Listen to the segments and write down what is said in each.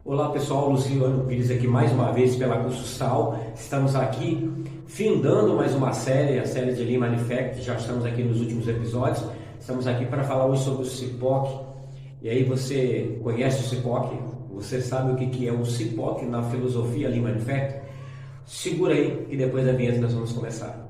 Olá pessoal, Luciano Pires aqui mais uma vez pela Curso Sal. Estamos aqui findando mais uma série, a série de Lean Manufacturing. Já estamos aqui nos últimos episódios. Estamos aqui para falar hoje sobre o CIPOC. E aí você conhece o CIPOC? Você sabe o que é o CIPOC na filosofia Lean Manufacturing? Segura aí e depois da vinheta nós vamos começar.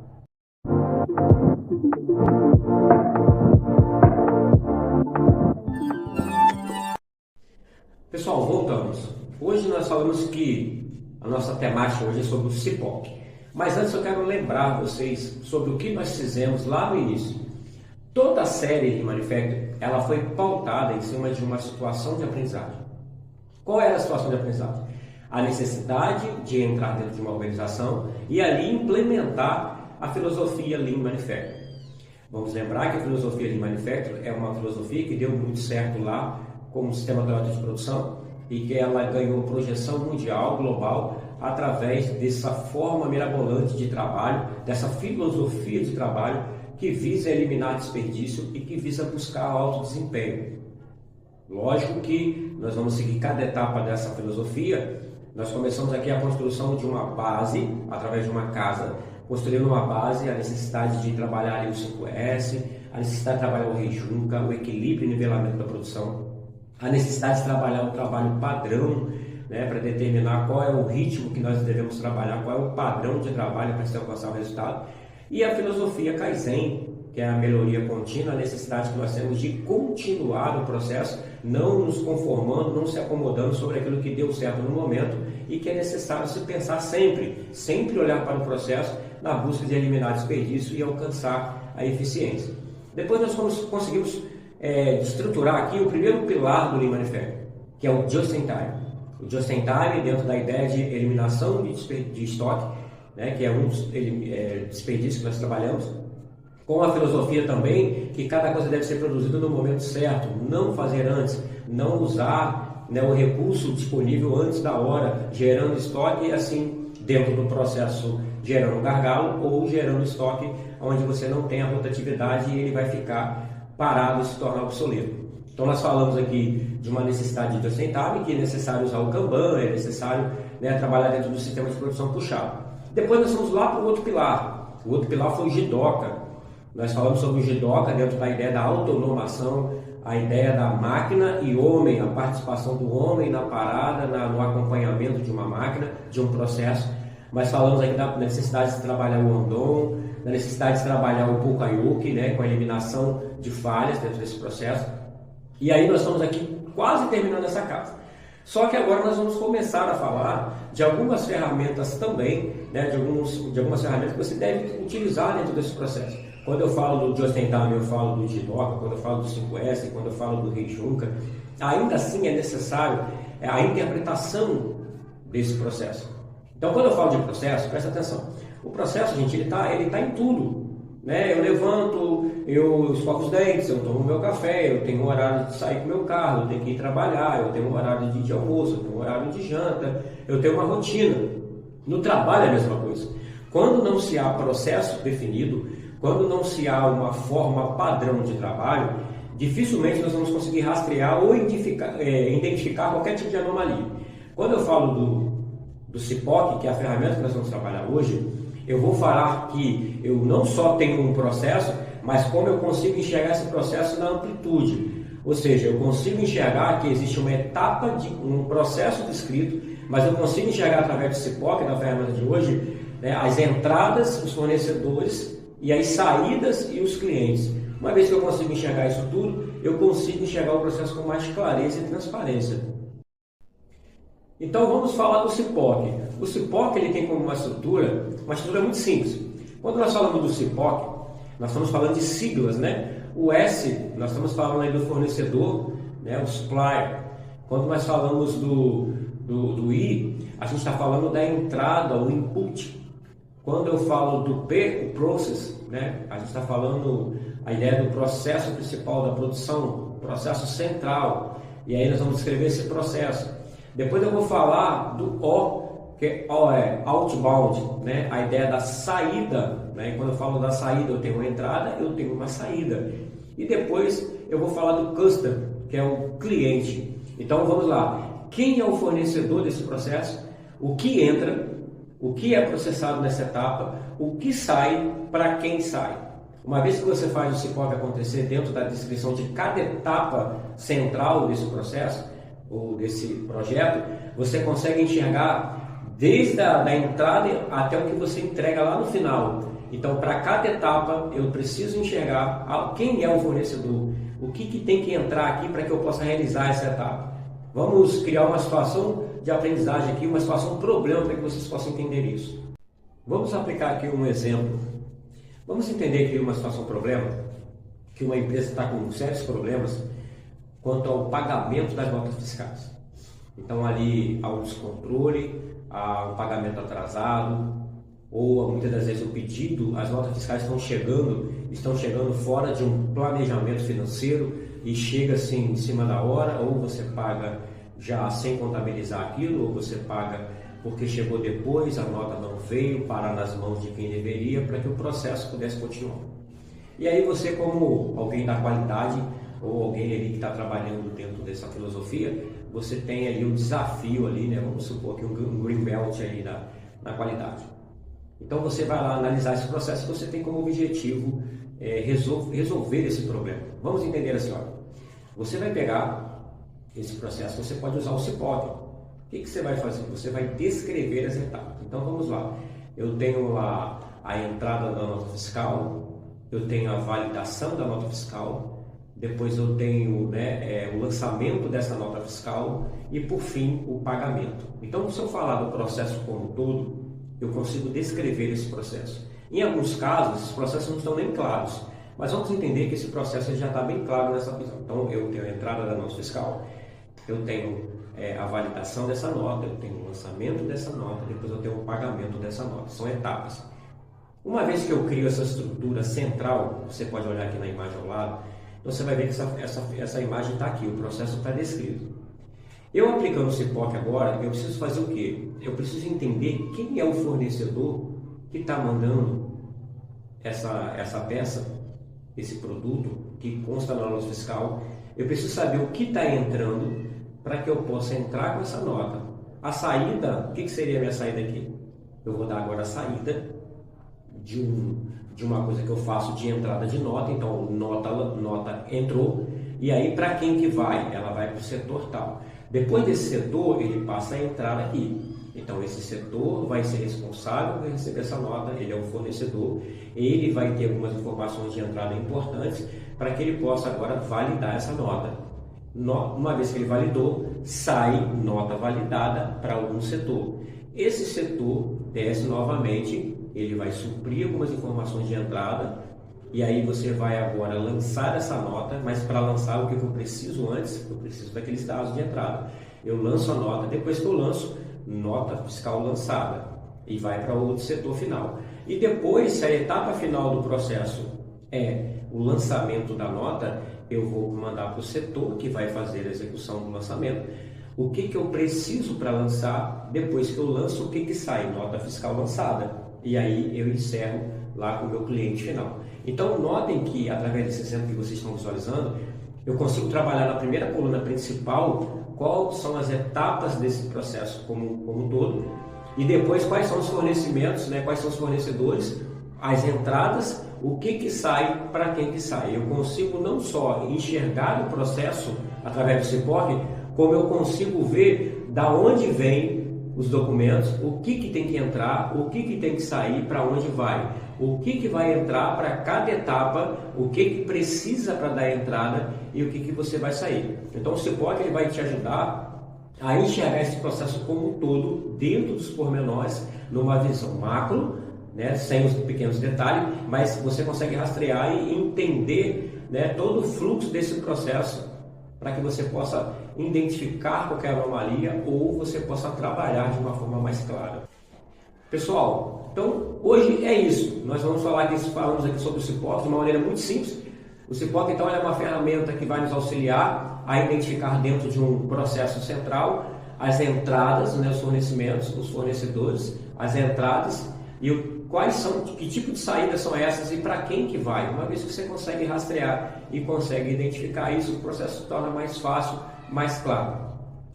Pessoal, voltamos. Hoje nós falamos que a nossa temática hoje é sobre o CIPOC. Mas antes eu quero lembrar vocês sobre o que nós fizemos lá no início. Toda a série de Manufacturing, ela foi pautada em cima de uma situação de aprendizagem. Qual era a situação de aprendizagem? A necessidade de entrar dentro de uma organização e ali implementar a filosofia Lean Manufacturing. Vamos lembrar que a filosofia Lean Manufacturing é uma filosofia que deu muito certo lá como sistema teórico de produção e que ela ganhou projeção mundial, global, através dessa forma mirabolante de trabalho, dessa filosofia de trabalho que visa eliminar desperdício e que visa buscar alto desempenho. Lógico que nós vamos seguir cada etapa dessa filosofia. Nós começamos aqui a construção de uma base, através de uma casa, construindo uma base, a necessidade de trabalhar ali o 5S, a necessidade de trabalhar o Rei-Junka, o equilíbrio e nivelamento da produção, a necessidade de trabalhar o trabalho padrão, para determinar qual é o ritmo que nós devemos trabalhar, qual é o padrão de trabalho para se alcançar o resultado, e a filosofia Kaizen, que é a melhoria contínua, a necessidade que nós temos de continuar o processo, não nos conformando, não se acomodando sobre aquilo que deu certo no momento e que é necessário se pensar sempre olhar para o processo na busca de eliminar desperdício e alcançar a eficiência. Depois nós conseguimos estruturar aqui o primeiro pilar do Lean Manufacturing, que é o Just in Time. O Just in Time, dentro da ideia de eliminação de estoque, que é um dos desperdícios que nós trabalhamos, com a filosofia também que cada coisa deve ser produzida no momento certo, não fazer antes, não usar o recurso disponível antes da hora, gerando estoque e assim, dentro do processo, gerando um gargalo ou gerando estoque onde você não tem a rotatividade e ele vai ficar parado e se tornar obsoleto. Então nós falamos aqui de uma necessidade de just in time, que é necessário usar o Kanban, é necessário trabalhar dentro do sistema de produção puxado. Depois nós fomos lá para o outro pilar. O outro pilar foi o Jidoka. Nós falamos sobre o Jidoka dentro da ideia da autonomação, a ideia da máquina e homem, a participação do homem na parada, no acompanhamento de uma máquina, de um processo. Mas falamos aqui da necessidade de trabalhar o Andon, da necessidade de trabalhar o Pukayuki, com a eliminação de falhas dentro desse processo. E aí nós estamos aqui quase terminando essa casa. Só que agora nós vamos começar a falar de algumas ferramentas também, de algumas ferramentas que você deve utilizar dentro desse processo. Quando eu falo do Just in Time, eu falo do Jidoka, quando eu falo do 5S, quando eu falo do Rei-Junka, ainda assim é necessário a interpretação desse processo. Então, quando eu falo de processo, presta atenção. O processo, gente, ele tá em tudo. Eu levanto, eu escovo os dentes, eu tomo meu café, eu tenho um horário de sair com meu carro, eu tenho que ir trabalhar, eu tenho um horário de almoço, eu tenho um horário de janta, eu tenho uma rotina. No trabalho é a mesma coisa. Quando não se há processo definido, quando não se há uma forma padrão de trabalho, dificilmente nós vamos conseguir rastrear ou identificar qualquer tipo de anomalia. Quando eu falo do CIPOC, que é a ferramenta que nós vamos trabalhar hoje, eu vou falar que eu não só tenho um processo, mas como eu consigo enxergar esse processo na amplitude. Ou seja, eu consigo enxergar que existe uma etapa de um processo descrito, mas eu consigo enxergar através do CIPOC, da ferramenta de hoje, as entradas, os fornecedores e as saídas e os clientes. Uma vez que eu consigo enxergar isso tudo, eu consigo enxergar o processo com mais clareza e transparência. Então vamos falar do CIPOC. O CIPOC ele tem como uma estrutura muito simples. Quando nós falamos do CIPOC, nós estamos falando de siglas, O S, nós estamos falando aí do fornecedor, o supplier. Quando nós falamos do I, a gente está falando da entrada, o input. Quando eu falo do P, o process, a gente está falando a ideia do processo principal da produção, processo central. E aí nós vamos descrever esse processo. Depois eu vou falar do O, que é outbound, a ideia da saída. Quando eu falo da saída, eu tenho uma entrada, eu tenho uma saída. E depois eu vou falar do customer, que é o cliente. Então vamos lá. quem é o fornecedor desse processo, o que entra, o que é processado nessa etapa, o que sai, para quem sai. Uma vez que você faz o CIPOC acontecer dentro da descrição de cada etapa central desse processo, ou desse projeto, você consegue enxergar desde a entrada até o que você entrega lá no final. Então, para cada etapa, eu preciso enxergar quem é o fornecedor, o que tem que entrar aqui para que eu possa realizar essa etapa. Vamos criar uma situação de aprendizagem aqui, uma situação problema para que vocês possam entender isso. Vamos aplicar aqui um exemplo. Vamos entender aqui uma situação problema, que uma empresa está com sérios problemas quanto ao pagamento das notas fiscais. Então ali há um descontrole, há um pagamento atrasado, ou muitas das vezes o pedido, as notas fiscais estão chegando fora de um planejamento financeiro e chega assim em cima da hora, ou você paga já sem contabilizar aquilo, ou você paga porque chegou depois, a nota não veio, parar nas mãos de quem deveria, para que o processo pudesse continuar. E aí você, como alguém da qualidade, ou alguém ali que está trabalhando dentro dessa filosofia, você tem ali um desafio ali, né? Vamos supor que um green belt aí na qualidade. Então você vai lá analisar esse processo e você tem como objetivo resolver esse problema. Vamos entender assim, olha, você vai pegar esse processo, você pode usar o CIPOC. O que você vai fazer? Você vai descrever as etapas. Então vamos lá, eu tenho a entrada da nota fiscal, eu tenho a validação da nota fiscal, depois eu tenho o lançamento dessa nota fiscal e por fim o pagamento. Então se eu falar do processo como um todo, eu consigo descrever esse processo. Em alguns casos, esses processos não estão nem claros, mas vamos entender que esse processo já está bem claro nessa visão. Então eu tenho a entrada da nota fiscal, eu tenho a validação dessa nota, eu tenho o lançamento dessa nota, depois eu tenho o pagamento dessa nota. São etapas. Uma vez que eu crio essa estrutura central, você pode olhar aqui na imagem ao lado, então você vai ver que essa imagem está aqui, o processo está descrito. Eu aplicando o CIPOC agora, eu preciso fazer o quê? Eu preciso entender quem é o fornecedor que está mandando essa peça, esse produto que consta na nota fiscal. Eu preciso saber o que está entrando para que eu possa entrar com essa nota. A saída, o que seria a minha saída aqui? Eu vou dar agora a saída de uma coisa que eu faço de entrada de nota. Então, nota entrou, e aí para quem que vai? Ela vai para o setor tal. Depois desse setor, ele passa a entrar aqui. Então, esse setor vai ser responsável por receber essa nota, ele é o fornecedor, ele vai ter algumas informações de entrada importantes para que ele possa agora validar essa nota. Uma vez que ele validou, sai nota validada para algum setor. Esse setor desce novamente, ele vai suprir algumas informações de entrada, e aí você vai agora lançar essa nota, mas para lançar o que eu preciso antes? Eu preciso daqueles dados de entrada. Eu lanço a nota, depois que eu lanço, nota fiscal lançada, e vai para o outro setor final. E depois, se a etapa final do processo é o lançamento da nota, eu vou mandar para o setor que vai fazer a execução do lançamento. O que eu preciso para lançar? Depois que eu lanço, o que sai? Nota fiscal lançada. E aí eu encerro lá com o meu cliente final. Então notem que através desse exemplo que vocês estão visualizando, eu consigo trabalhar na primeira coluna principal quais são as etapas desse processo como um todo, e depois quais são os fornecimentos, quais são os fornecedores, as entradas, o que sai, para quem que sai. Eu consigo não só enxergar o processo através do CIPOC, como eu consigo ver da onde vem os documentos, o que tem que entrar, o que tem que sair, para onde vai, o que vai entrar para cada etapa, o que precisa para dar entrada e o que você vai sair. Então o CIPOC ele vai te ajudar a enxergar esse processo como um todo, dentro dos pormenores, numa visão macro, sem os pequenos detalhes, mas você consegue rastrear e entender todo o fluxo desse processo, para que você possa identificar qualquer anomalia ou você possa trabalhar de uma forma mais clara. Pessoal, então hoje é isso. Nós falamos aqui sobre o CIPOC de uma maneira muito simples. O CIPOC então é uma ferramenta que vai nos auxiliar a identificar dentro de um processo central as entradas, os fornecimentos, os fornecedores, as entradas e que tipo de saídas são essas e para quem que vai. Uma vez que você consegue rastrear e consegue identificar isso, o processo se torna mais fácil, mais claro.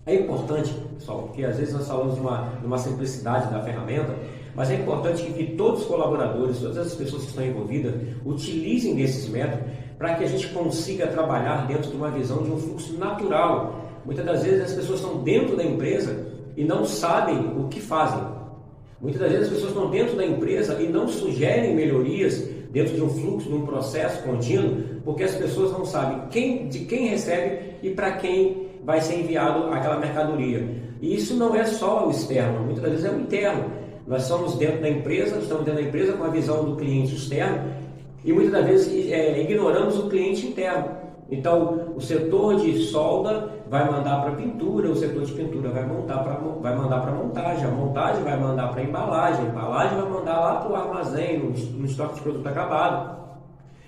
É importante, pessoal, porque às vezes nós falamos de uma simplicidade da ferramenta, mas é importante que todos os colaboradores, todas as pessoas que estão envolvidas, utilizem desses métodos para que a gente consiga trabalhar dentro de uma visão de um fluxo natural. Muitas das vezes as pessoas estão dentro da empresa e não sabem o que fazem. Muitas das vezes as pessoas estão dentro da empresa e não sugerem melhorias dentro de um fluxo, de um processo contínuo, porque as pessoas não sabem de quem recebe e para quem vai ser enviado aquela mercadoria. E isso não é só o externo, muitas das vezes é o interno. Nós estamos dentro da empresa com a visão do cliente externo e muitas das vezes ignoramos o cliente interno. Então, o setor de solda vai mandar para pintura, o setor de pintura vai mandar para montagem, a montagem vai mandar para embalagem, a embalagem vai mandar lá para o armazém, no estoque de produto acabado.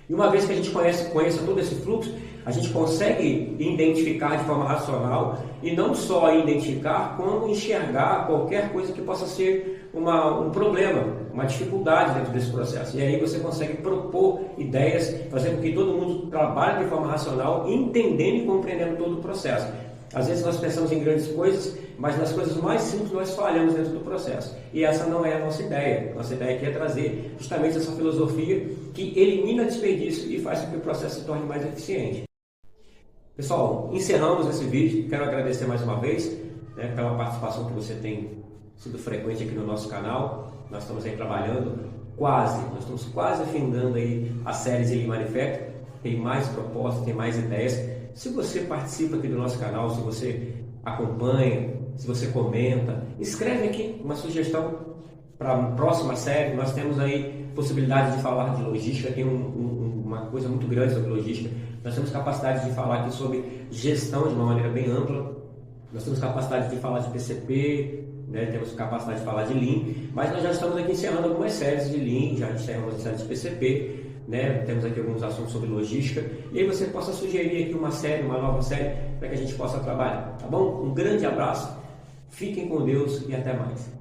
E uma vez que a gente conheça todo esse fluxo, a gente consegue identificar de forma racional e não só identificar, como enxergar qualquer coisa que possa ser um problema, uma dificuldade dentro desse processo. E aí você consegue propor ideias, fazer com que todo mundo trabalhe de forma racional, entendendo e compreendendo todo o processo. Às vezes nós pensamos em grandes coisas, mas nas coisas mais simples nós falhamos dentro do processo. E essa não é a nossa ideia. Nossa ideia aqui é trazer justamente essa filosofia que elimina desperdício e faz com que o processo se torne mais eficiente. Pessoal, encerramos esse vídeo. Quero agradecer mais uma vez pela participação que você tem sido frequente aqui no nosso canal. Nós estamos aí trabalhando nós estamos quase afindando aí a série de Lean Manufacturing. Tem mais propostas, tem mais ideias. Se você participa aqui do nosso canal, se você acompanha, se você comenta, escreve aqui uma sugestão para a próxima série. Nós temos aí possibilidade de falar de logística, tem uma coisa muito grande sobre logística. Nós temos capacidade de falar aqui sobre gestão de uma maneira bem ampla. Nós temos capacidade de falar de PCP, temos capacidade de falar de Lean, mas nós já estamos aqui encerrando algumas séries de Lean, já encerramos a série de PCP. Temos aqui alguns assuntos sobre logística, e aí você possa sugerir aqui uma nova série, para que a gente possa trabalhar, tá bom? Um grande abraço, fiquem com Deus e até mais.